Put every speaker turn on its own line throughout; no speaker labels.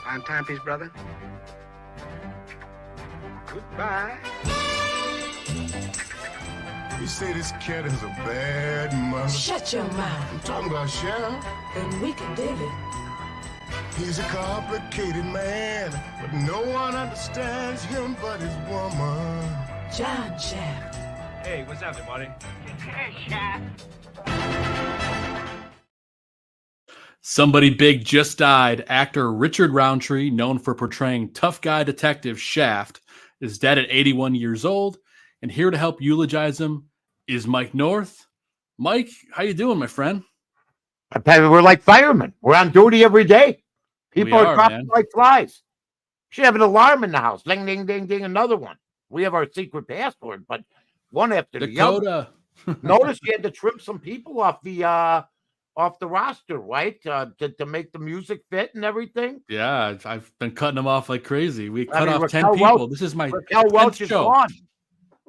Fine timepiece, brother. Goodbye.
You say this cat is a bad mother.
Shut your mouth.
I'm talking about Sheriff.
Then we can dig it.
He's a complicated man, but no one understands him but his woman.
John Shaft.
Hey, what's happening, buddy?
Somebody big just died. Actor Richard Roundtree, known for portraying tough guy detective Shaft, is dead at 81 years old. And here to help eulogize him is Mike North. Mike, how you doing, my friend?
We're like firemen. We're on duty every day. People are dropping like flies. Should have an alarm in the house. Ding, ding, ding, ding. Another one. We have our secret password, but one after the other. Notice you had to trim some people off the roster, right? To make the music fit and everything.
Yeah, I've been cutting them off like crazy. We cut off
Raquel
10 people.
Welch,
This is my
Raquel Welch is
show.
gone.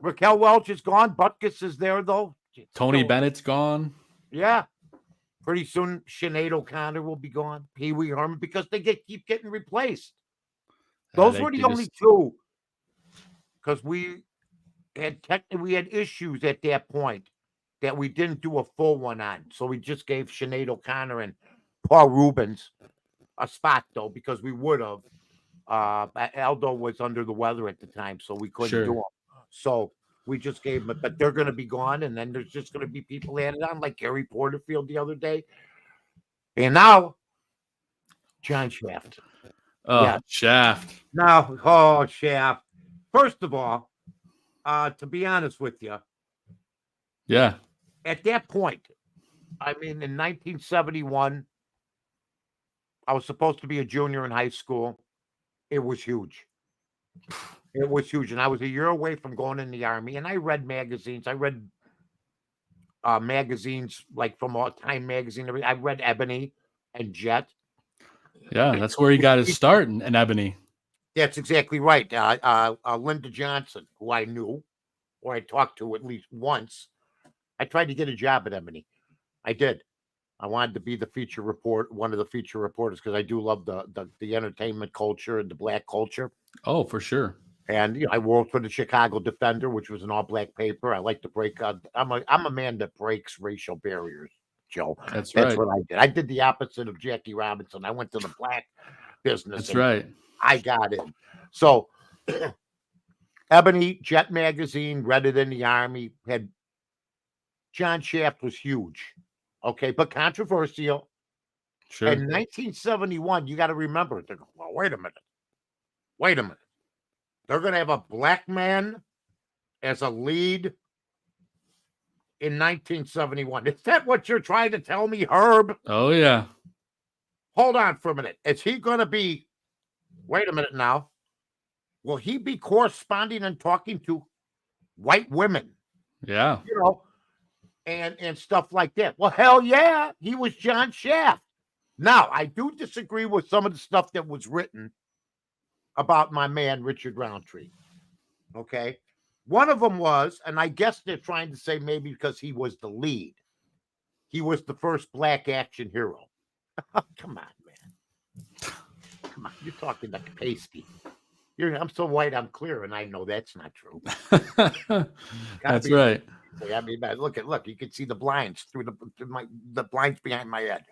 Raquel Welch is gone. Butkus is there though.
Tony Bennett's gone.
Yeah. Pretty soon, Sinead O'Connor will be gone. Pee Wee Herman, because they keep getting replaced. Those were the only two. Because we had issues at that point that we didn't do a full one on. So we just gave Sinead O'Connor and Paul Rubens a spot, though, because we would have. Aldo was under the weather at the time, so we couldn't do them. So we just gave them, but they're going to be gone, and then there's just going to be people added on, like Gary Porterfield the other day. And now, John Shaft.
Oh, yeah. Shaft.
Now, Shaft. First of all, to be honest with you,
yeah,
at that point, I mean, in 1971, I was supposed to be a junior in high school. It was huge. It was huge. And I was a year away from going in the Army. And I read magazines. I read magazines like from Time Magazine. I read Ebony and Jet.
Yeah, that's where he got his start in Ebony.
That's exactly right. Linda Johnson, who I knew, or I talked to at least once. I tried to get a job at Ebony. I did. I wanted to be one of the feature reporters, because I do love the entertainment culture and the black culture.
Oh, for sure.
And I worked for the Chicago Defender, which was an all-black paper. I like to break. I'm a man that breaks racial barriers, Joe.
That's
what I did. I did the opposite of Jackie Robinson. I went to the black business.
That's right.
I got in. So, Ebony, Jet Magazine, read it in the Army. Had John Shaft was huge, okay, but controversial.
Sure.
In 1971, you got to remember. They're going, well, wait a minute. They're going to have a black man as a lead in 1971. Is that what you're trying to tell me, Herb?
Oh, yeah.
Hold on for a minute. Is he going to be, wait a minute now, will he be corresponding and talking to white women?
Yeah.
And stuff like that. Well, hell yeah, he was John Shaft. Now, I do disagree with some of the stuff that was written about my man, Richard Roundtree. Okay? One of them was, and I guess they're trying to say maybe because he was the lead, he was the first black action hero. Come on, man. Come on. You're talking like pasty. I'm so white, I'm clear, and I know that's not true.
That's right.
I mean, look, you can see the blinds through the blinds behind my head.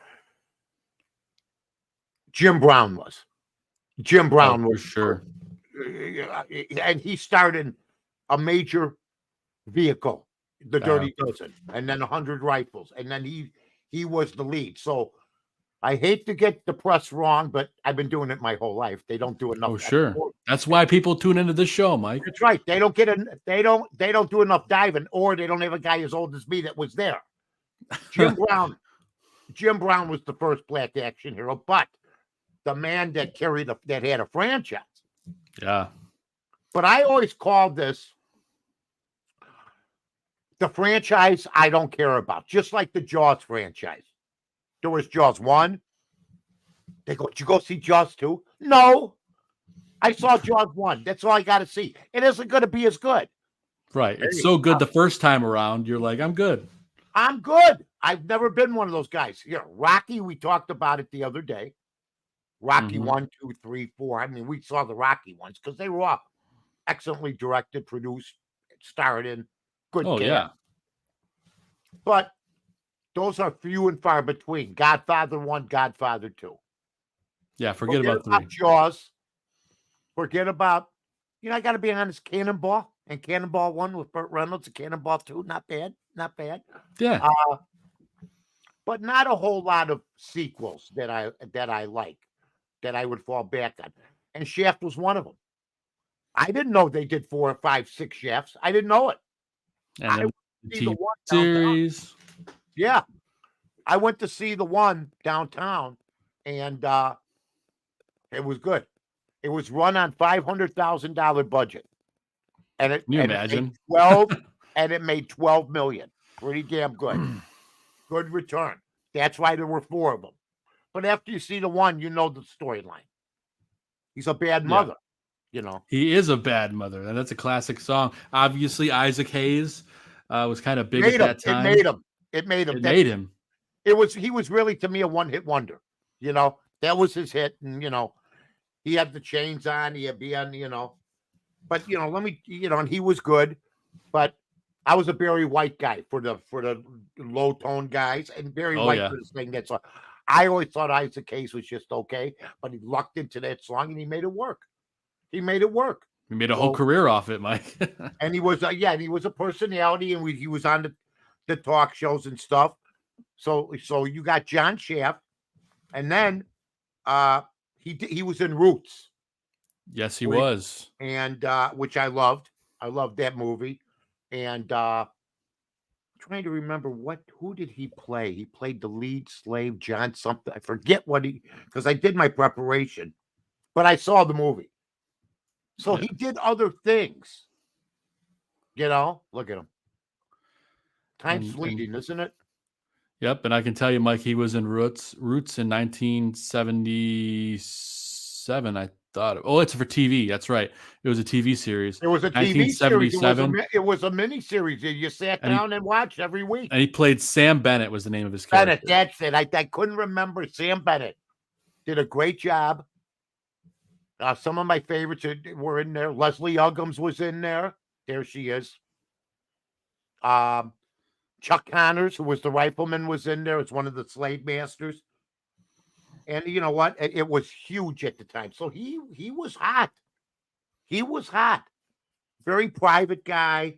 Jim Brown was.
For sure.
And he started a major vehicle, the Dirty Dozen, and then 100 Rifles, and then he was the lead. So I hate to get the press wrong, but I've been doing it my whole life. They don't do enough.
Oh, sure. That's why people tune into this show, Mike.
That's right. They don't do enough diving, or they don't have a guy as old as me that was there. Jim Brown was the first black action hero, but the man that that had a franchise.
Yeah.
But I always called this the franchise I don't care about, just like the Jaws franchise. There was Jaws 1. They go, did you go see Jaws 2? No. I saw Jaws 1. That's all I got to see. It isn't going to be as good.
Right. It's so good the first time around. You're like, I'm good.
I'm good. I've never been one of those guys. Rocky, we talked about it the other day. Rocky 1, 2, 3, 4. I mean, we saw the Rocky ones because they were all excellently directed, produced, starred in. Good
Oh,
cast.
yeah.
But those are few and far between. Godfather 1, Godfather 2.
Yeah, forget about 3.
Jaws. Forget about, I got to be honest, Cannonball and Cannonball 1 with Burt Reynolds and Cannonball 2. Not bad. Not bad.
Yeah.
But not a whole lot of sequels that I like, that I would fall back on. And Shaft was one of them. I didn't know they did 4 or 5, 6 Shafts. I didn't know it.
And then
the TV
series.
Yeah. I went to see the one downtown, and it was good. It was run on $500,000 budget. And it,
Can you
and
imagine?
It made 12, and it made $12 million. Pretty damn good. Good return. That's why there were 4 of them. But after you see the one, you know the storyline. He's a bad mother,
He is a bad mother, and that's a classic song. Obviously, Isaac Hayes was kind of big at that time.
It made him. He was really, to me, a one-hit wonder. That was his hit, and he had the chains on, he had on, but and he was good. But I was a Barry White guy for the low tone guys, and Barry White was the thing that's. I always thought Isaac Hayes was just okay, but he lucked into that song and he made it work. He made
a whole career off it, Mike.
And he was he was a personality, and he was on the talk shows and stuff. So you got John Shaft, and then he was in Roots.
Yes, he was.
And which I loved. I loved that movie. And trying to remember who did he play? He played the lead slave, John something. I forget because I did my preparation, but I saw the movie. So he did other things. Look at him. Time's fleeting, isn't it?
Yep, and I can tell you, Mike, he was in Roots in 1977. I thought. Oh, it's for TV. That's right. It was a TV series.
It was a TV series. It was a mini series. You sat down and watched every week.
And he played Sam Bennett. Was the name of his character.
Bennett. That's it. I couldn't remember. Sam Bennett did a great job. Some of my favorites were in there. Leslie Uggams was in there. There she is. Chuck Connors, who was the rifleman, was in there. It's one of the slave masters. And you know what? It was huge at the time. So he was hot. He was hot. Very private guy.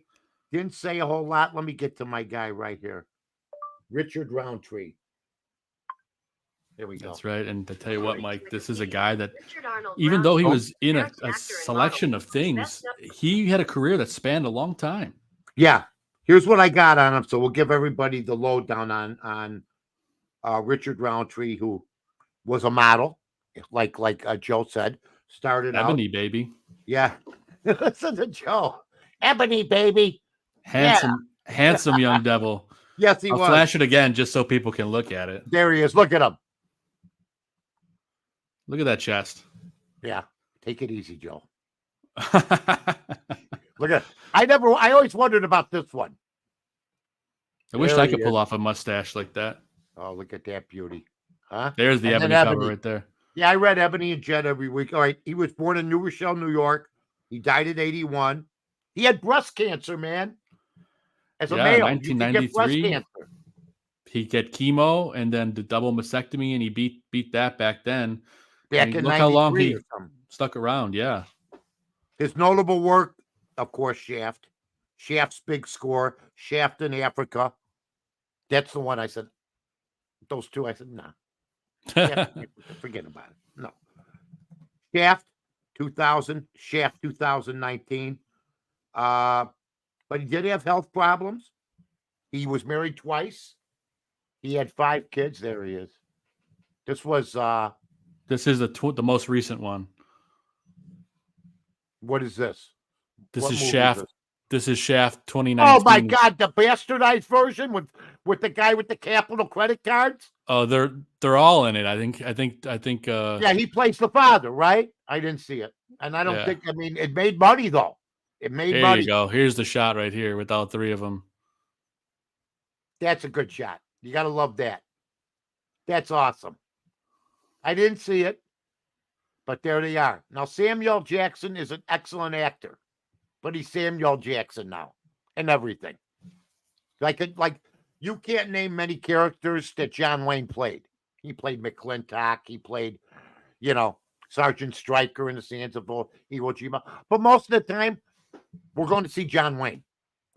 Didn't say a whole lot. Let me get to my guy right here. Richard Roundtree. There we go.
That's right. And to tell you what, Mike, this is a guy that, even though he was in a selection of things, he had a career that spanned a long time.
Yeah. Here's what I got on him. So we'll give everybody the lowdown on Richard Roundtree, who was a model, like Joe said. Started
Ebony,
out,
baby.
Yeah. Listen to Joe. Ebony, baby.
Handsome young devil.
Yes, he
I'll
was.
flash it again just so people can look at it.
There he is. Look at him.
Look at that chest.
Yeah. Take it easy, Joe. Look at it. I always wondered about this one.
I wish I could pull off a mustache like that.
Oh, look at that beauty. Huh?
There's the Ebony cover right there.
Yeah, I read Ebony and Jet every week. All right. He was born in New Rochelle, New York. He died at 81. He had breast cancer, man. As a male,
1993. He get chemo and then the double mastectomy, and he beat that back then. Look how long he stuck around. Yeah.
His notable work, of course, Shaft. Shaft's Big Score. Shaft in Africa. That's the one I said. Those two, I said, nah. Forget about it. No. Shaft 2000. Shaft 2019. But he did have health problems. He was married twice. He had 5 kids. There he is. This was
this is the most recent one.
What is this?
This is Shaft. This is Shaft 2019.
Oh my God, the bastardized version with the guy with the Capital credit cards.
Oh, they're all in it. I think.
Yeah, he plays the father, right? I didn't see it, and I don't think. I mean, it made money though. It made money.
There you go. Here's the shot right here with all 3 of them.
That's a good shot. You got to love that. That's awesome. I didn't see it, but there they are. Now, Samuel Jackson is an excellent actor, but he's Samuel Jackson now and everything. Like you can't name many characters that John Wayne played. He played McClintock. He played, Sergeant Stryker in the Sands of Iwo Jima. But most of the time, we're going to see John Wayne.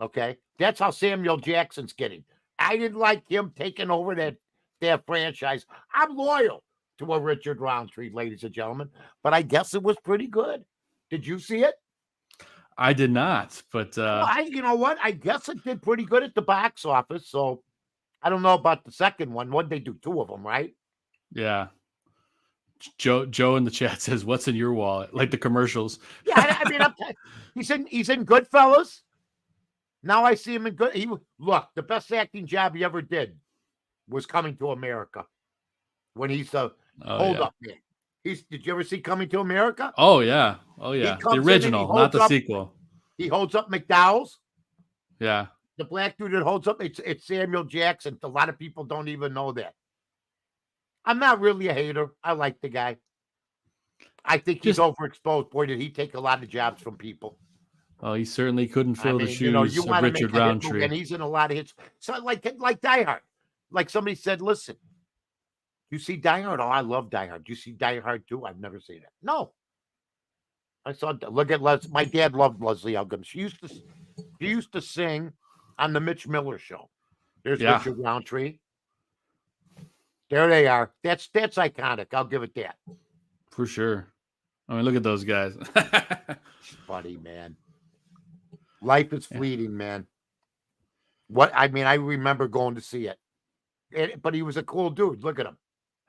Okay? That's how Samuel Jackson's getting. I didn't like him taking over that franchise. I'm loyal to a Richard Roundtree, ladies and gentlemen, but I guess it was pretty good. Did you see it?
I did not, but
you know what? I guess it did pretty good at the box office. So I don't know about the second one. What'd they do? 2 of them, right?
Yeah. Joe in the chat says, "What's in your wallet?" Like the commercials.
Yeah, I mean, he's in Goodfellas. Now I see him in good. Look, the best acting job he ever did was Coming to America. When he's the hold-up man. Did you ever see Coming to America?
Oh yeah, the original, not the sequel.
He holds up McDowell's.
Yeah,
the black dude that holds up. It's Samuel Jackson. A lot of people don't even know that. I'm not really a hater. I like the guy. I think he's overexposed. Boy, did he take a lot of jobs from people.
Oh, he certainly couldn't fill the shoes of Richard Roundtree.
And he's in a lot of hits. So like Die Hard. Like somebody said, listen, you see Die Hard? Oh, I love Die Hard. You see Die Hard too? I've never seen it. No. Look at my dad loved Leslie Uggams. She used to sing on the Mitch Miller show. There's Richard Roundtree. There they are. That's iconic. I'll give it that.
For sure. I mean, look at those guys.
Buddy, man. Life is fleeting, man. I remember going to see it. But he was a cool dude. Look at him.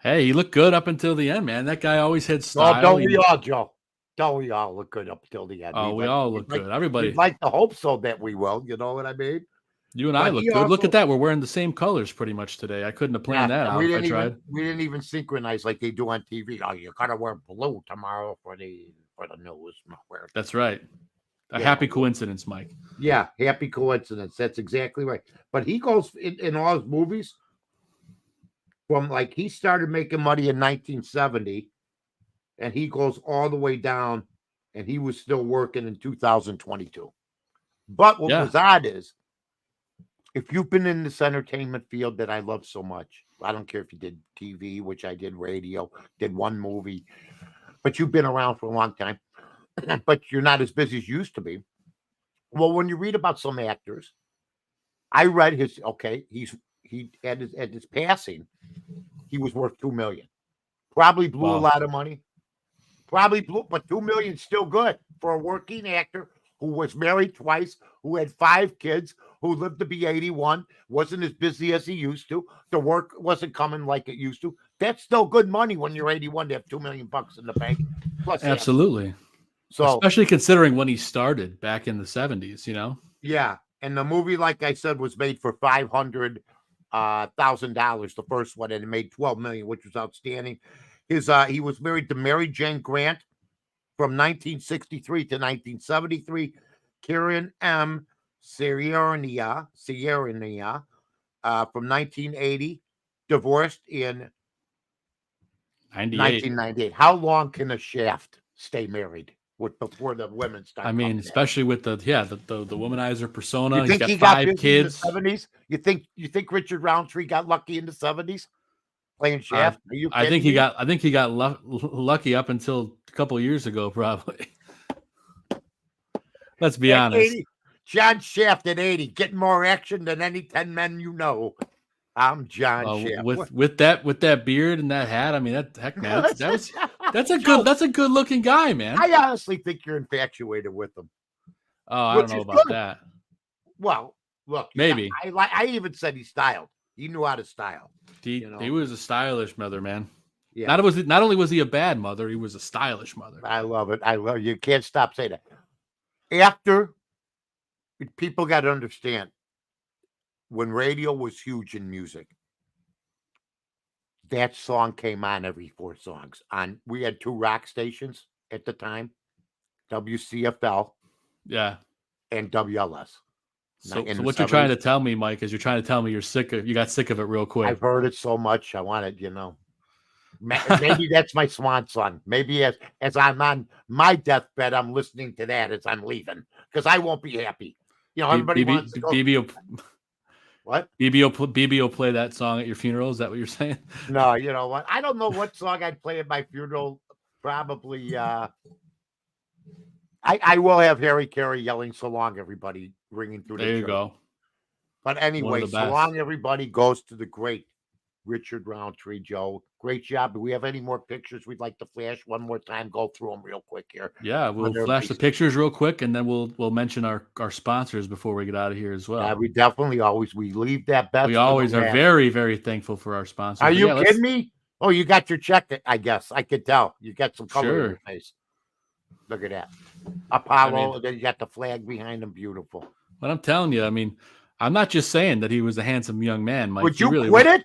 Hey, he looked good up until the end, man. That guy always had style.
Oh, don't we all, Joe? Don't we all look good up until the end?
Oh, we all look good. Everybody.
We'd like to hope so that we will. You know what I mean?
You and I look good. Look at that. We're wearing the same colors pretty much today. I couldn't have planned that out if I tried.
We didn't even synchronize like they do on TV. Oh, you gotta wear blue tomorrow for the news.
That's right. A happy coincidence, Mike.
Yeah, happy coincidence. That's exactly right. But he goes in all his movies from he started making money in 1970, and he goes all the way down, and he was still working in 2022. But what was odd is, if you've been in this entertainment field that I love so much, I don't care if you did TV, which I did, radio, did one movie, but you've been around for a long time, but you're not as busy as you used to be. Well, when you read about some actors, I read he at his passing, he was worth $2 million. Probably blew a lot of money. But $2 million is still good for a working actor who was married twice, who had 5 kids, who lived to be 81, wasn't as busy as he used to. The work wasn't coming like it used to. That's still good money when you're 81 to have $2 million in the bank. Plus
absolutely. So, especially considering when he started back in the 70s,
Yeah, and the movie, like I said, was made for $500,000, the first one, and it made $12 million, which was outstanding. He was married to Mary Jane Grant from 1963 to 1973. Karen M. Sierrania from 1980, divorced in 1998. How long can a Shaft stay married before the women start?
I mean, especially with the womanizer persona.
You think
he's got 5 kids.
In the 70s? You think Richard Roundtree got lucky in the 70s playing Shaft?
I think he got lucky up until a couple years ago, probably. Let's be honest.
80, John Shaft at 80, getting more action than any 10 men you know. I'm John Shaft.
With that beard and that hat, I mean, that's a good looking guy, man.
I honestly think you're infatuated with him.
Oh, I don't know about that.
Well, look,
maybe
I even said he styled. He knew how to style.
He was a stylish mother, man.
Yeah.
Not only was he a bad mother, he was a stylish mother.
I love it. You can't stop saying that. After, people got to understand, when radio was huge in music, that song came on every 4 songs. We had 2 rock stations at the time, WCFL,
and
WLS.
So
in the
what you're trying to
70s.
tell me, Mike, is you're trying to tell me you got sick of it real quick.
I've heard it so much. I wanted, maybe that's my swan song. Maybe as I'm on my deathbed, I'm listening to that as I'm leaving because I won't be happy. Everybody wants to go. What?
BB will play that song at your funeral. Is that what you're saying?
No, you know what? I don't know what song I'd play at my funeral. Probably, I will have Harry Carey yelling "So long, everybody," ringing through the
There you
church.
go.
But anyway, "So long, everybody" goes to the great Richard Roundtree. Joe, great job. Do we have any more pictures we'd like to flash one more time? Go through them real quick here.
Yeah, we'll flash the pictures real quick, and then we'll mention our sponsors before we get out of here as well.
Yeah, we definitely we leave that best.
We always are very, very thankful for our sponsors.
Are you kidding me? Oh, you got your check, I guess. I could tell. You got some color in your face. Look at that. Apollo, and then you got the flag behind him. Beautiful.
But I'm telling you, I'm not just saying that he was a handsome young man, Mike.
Would you quit it?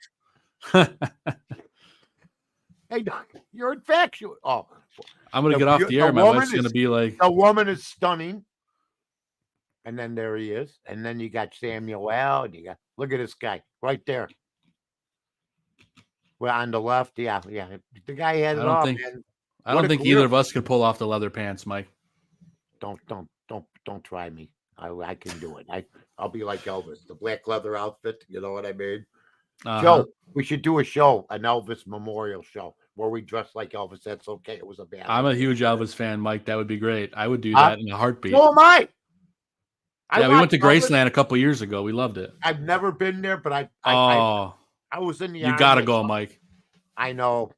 Hey, you're infectious. Oh,
I'm going to get off the air. My wife's going to be like...
The woman is stunning. And then there he is. And then you got Samuel L. And look at this guy right there. Well, on the left, yeah. The guy had it all, man.
I don't think either of us could pull off the leather pants, Mike.
Don't try me. I can do it. I'll be like Elvis, the black leather outfit. You know what I mean? Joe, we should do a show, an Elvis memorial show, where we dress like Elvis. That's okay. It was a bad.
I'm a huge Elvis fan, Mike. That would be great. I would do that in a heartbeat.
So am I.
We went to Graceland a couple years ago. We loved it.
I've never been there, but I was in the.
You gotta go, Mike.
I know.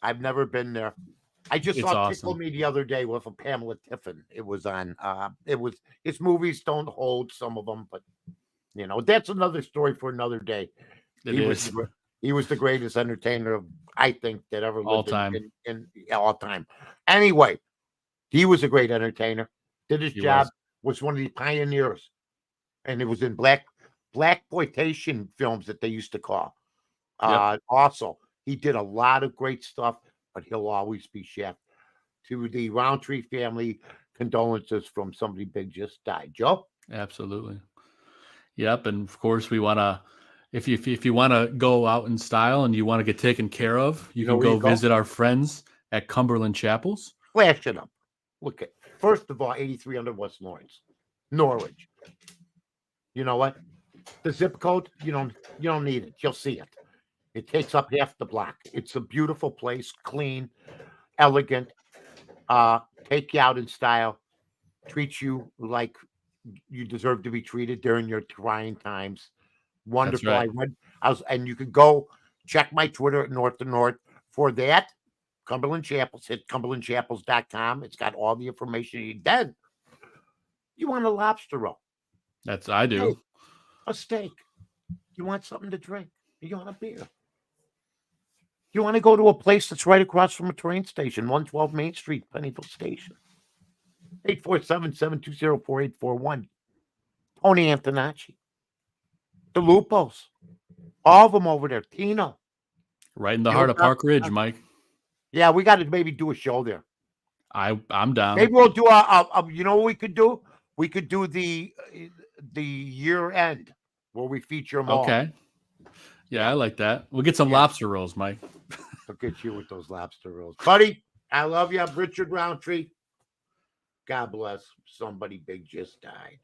I've never been there. I just saw Tickle Me the other day with a Pamela Tiffin. It was on. His movies don't hold, some of them, but that's another story for another day. He was the greatest entertainer, I think, that ever lived
all time.
In all time. Anyway, he was a great entertainer. Did his job. Was one of the pioneers, and it was in black exploitation films that they used to call. Also, he did a lot of great stuff, but he'll always be chef. To the Roundtree family, condolences from somebody big just died. Joe?
Absolutely. Yep, and of course we want to. If you want to go out in style and you want to get taken care of, you can go visit our friends at Cumberland Chapels.
Flash it up. Look at, first of all, 8300 West Lawrence, Norwich. You know what? The zip code, you don't need it. You'll see it. It takes up half the block. It's a beautiful place, clean, elegant, take you out in style, treat you like you deserve to be treated during your trying times. Wonderful. Right. And you can go check my Twitter at North to North for that. Cumberland Chapels, hit cumberlandchapels.com. It's got all the information you need. Then you want a lobster roll.
I do.
Hey, a steak. You want something to drink. You want a beer. You want to go to a place that's right across from a train station, 112 Main Street, Pennyville Station. 847-720-4841. Tony Antonacci. The Lupos. All of them over there. Tino.
Right in the heart of Park Ridge, Mike.
Yeah, we got to maybe do a show there.
I'm down.
Maybe we'll do a you know what we could do? We could do the year end where we feature them all.
Okay. Yeah, I like that. We'll get some lobster rolls, Mike.
I'll get you with those lobster rolls. Buddy, I love you. I'm Richard Roundtree. God bless. Somebody big just died.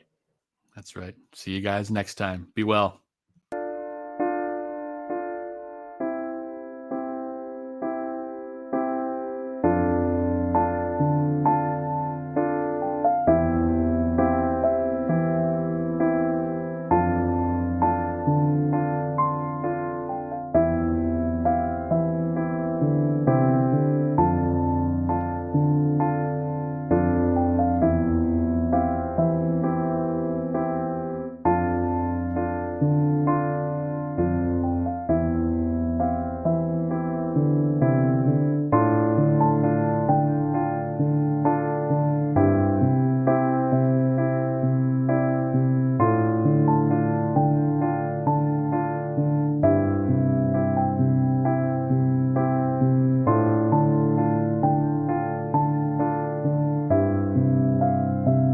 That's right. See you guys next time. Be well.